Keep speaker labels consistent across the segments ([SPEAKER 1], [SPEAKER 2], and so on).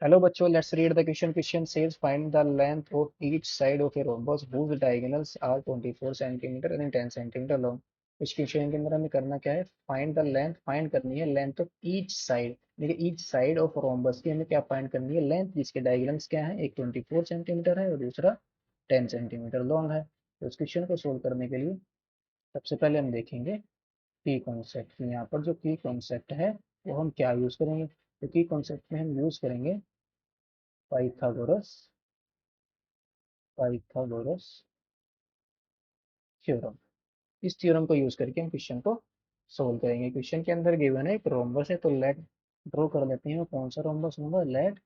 [SPEAKER 1] Hello बच्चों, let's read the question. Question says find the length of each side of a rhombus whose diagonals are 24 centimeter and 10 centimeter long. इस question के अंदर हमें करना क्या है? फाइंड द लेंथ, फाइंड करनी है लेंथ ऑफ ईच साइड। देखिए ईच साइड ऑफ रोम्बस की हमें क्या फाइंड करनी है? लेंथ, जिसके डायगोनल्स क्या है? एक 24 सेंटीमीटर है और दूसरा 10 सेंटीमीटर लॉन्ग है। तो इस क्वेश्चन को सोल्व करने के लिए सबसे पहले हम देखेंगे की कॉन्सेप्ट। यहाँ पर जो की कॉन्सेप्ट है वो हम क्या यूज करेंगे? तो की कॉन्सेप्ट में हम यूज करेंगे पाइथागोरस पाइथागोरस थ्योरम। इस थ्योरम को यूज करके हम क्वेश्चन को सोल्व करेंगे। क्वेश्चन के अंदर गिवन है एक रोम्बस है, तो लेट ड्रॉ कर लेते हैं। कौन सा रोम्बस होगा? Let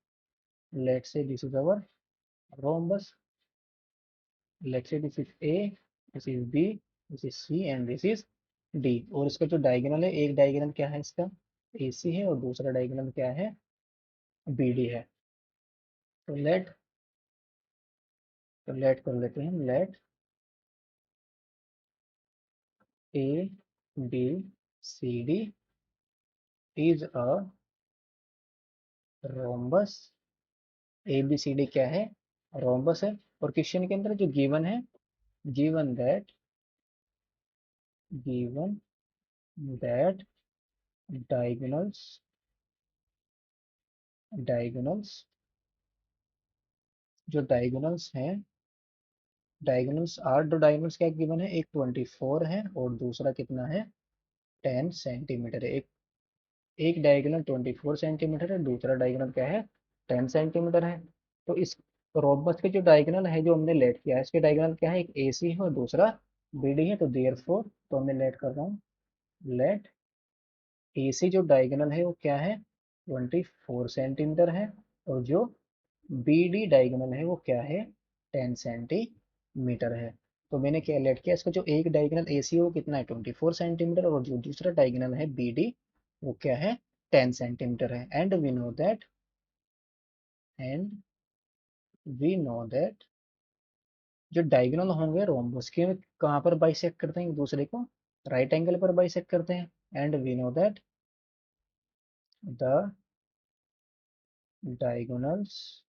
[SPEAKER 1] let say this is our rhombus. Let say this is A, this is B, this is C and this is D. और इसका जो डायगोनल है, एक डायगोनल क्या है इसका? ए सी है और दूसरा डायगोनल क्या है? बी डी है। तो लेट कर लेते हैं। Let A B C D is a rhombus. A B C D क्या है? रोम्बस है। और क्वेश्चन के अंदर जो गिवन है, given that given that diagonals diagonals जो डायगोनल्स हैं, डायगोनल्स आर, दो डायगोनल्स क्या गिवन है? एक 24 है और दूसरा कितना है? 10 सेंटीमीटर है। एक डायगोनल 24 सेंटीमीटर है, दूसरा डायगोनल क्या है? 10 सेंटीमीटर है। तो इस रोम्बस के जो डायगोनल है, जो हमने लेट किया है, इसके डायगोनल क्या है? एक ए सी है और दूसरा बी डी है। तो देयरफॉर, तो हमने लेट कर रहा हूँ, लेट AC जो डायगोनल है वो क्या है? 24 सेंटीमीटर है। और जो BD डायगोनल है वो क्या है? 10 सेंटीमीटर है। तो मैंने क्या लेट किया? इसका जो एक डायगोनल AC है वो कितना है? 24 सेंटीमीटर। और जो दूसरा डायगोनल है BD वो क्या है? 10 सेंटीमीटर है। एंड वी नो दैट जो डायगोनल होंगे रोम्बस के, कहाँ पर बाइसेक्ट करते हैं एक दूसरे को? राइट एंगल पर बाइसेक्ट करते हैं। And we know that the diagonals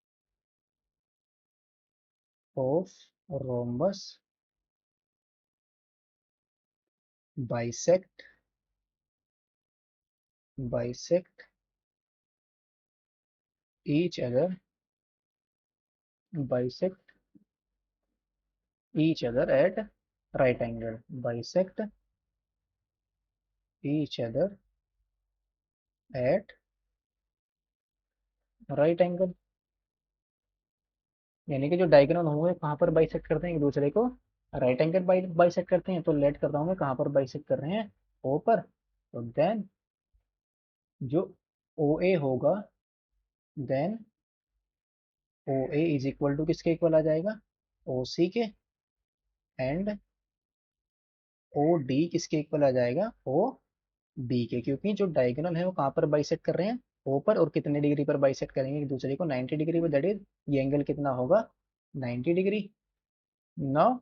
[SPEAKER 1] of rhombus bisect bisect each other bisect each other at right angle, bisect each other at right angle। यानी कि जो डायगोनल होंगे कहाँ पर बाइसेक्ट करते हैं एक दूसरे को? राइट एंगल बाइसेक्ट करते हैं। तो लेट कर रहा हूँ मैं, कहाँ पर बाइसेक्ट कर रहे हैं? ओ पर। तो देन जो ओ ए होगा, then O A is equal to किसके इक्वल आ जाएगा? ओ सी के। एंड ओ डी किसके इक्वल आ जाएगा? ओ बी के। क्योंकि जो डायगोनल है वो कहाँ पर बाइसेक्ट कर रहे हैं? ओ पर। और कितने डिग्री पर बाइसेक्ट करेंगे एक दूसरे को? 90 डिग्री पर। दैट इज ये एंगल कितना होगा? 90 डिग्री। नाउ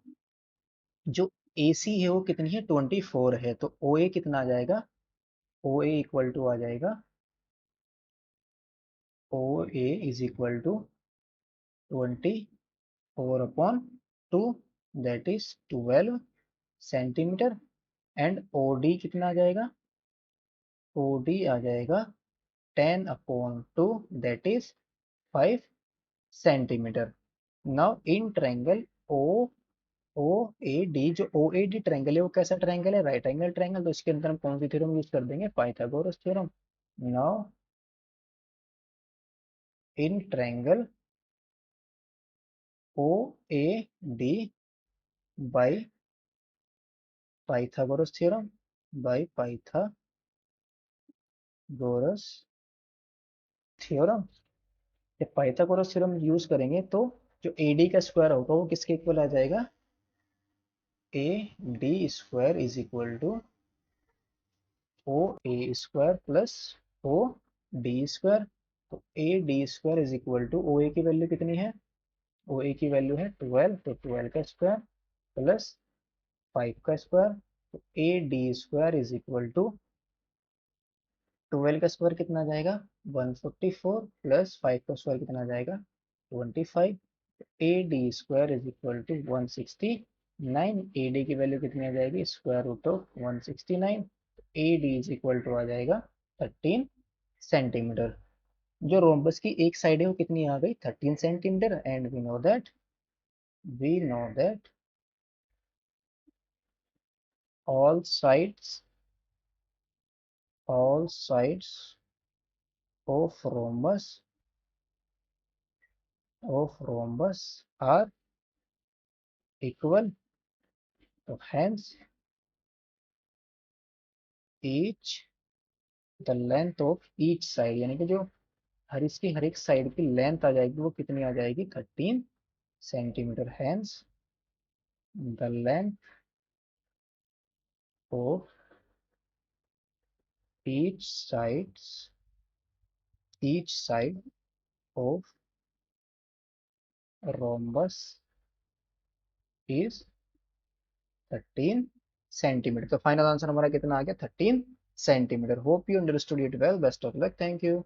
[SPEAKER 1] जो ए सी है वो कितनी है? 24 है। तो ओ ए कितना आ जाएगा? ओ ए इक्वल टू आ जाएगा, O A is equal to 24/2, that is 12 centimetre. And O D कितना आ जाएगा? ओ डी आ जाएगा 10/2, that is 5 centimetre. Now in triangle O O A D, जो ओ ए डी ट्रायंगल है वो कैसा ट्रायंगल है? Right angle triangle. तो इसके अंदर हम कौन सी थ्योरम यूज कर देंगे? Pythagoras theorem. Now in triangle O A D by Pythagoras theorem, by Pythagoras theorem. जब पाइथागोरस थ्योरम यूज करेंगे तो जो ए डी का स्क्वायर होगा वो किसके इक्वल आ जाएगा? A D square is equal to O A square plus O D square. तो A D square is equal to, O A की वैल्यू कितनी है? ओ ए की वैल्यू है 12, तो 12 का स्क्वायर प्लस 5 का स्क्वायर। तो A D square is equal to 12 का स्क्वायर कितना आ जाएगा 144 प्लस 5 का स्क्वायर कितना आ जाएगा 25। A D square is equal to 169। A D की वैल्यू कितनी आ जाएगी square root of 169। A D is equal to आ जाएगा 13 सेंटीमीटर। जो रोम्बस की एक साइड है वो कितनी आ गई 13 centimetre. And we know that all sides all sides of rhombus are equal, तो hence each the length of each side, यानी कि जो इसकी हर एक साइड की लेंथ आ जाएगी वो कितनी आ जाएगी 13 centimetre. hence the length of each sides each side of rhombus is 13 centimetre. तो फाइनल आंसर हमारा कितना आ गया 13 centimetre. Hope you understood it well. Best of luck. Thank you.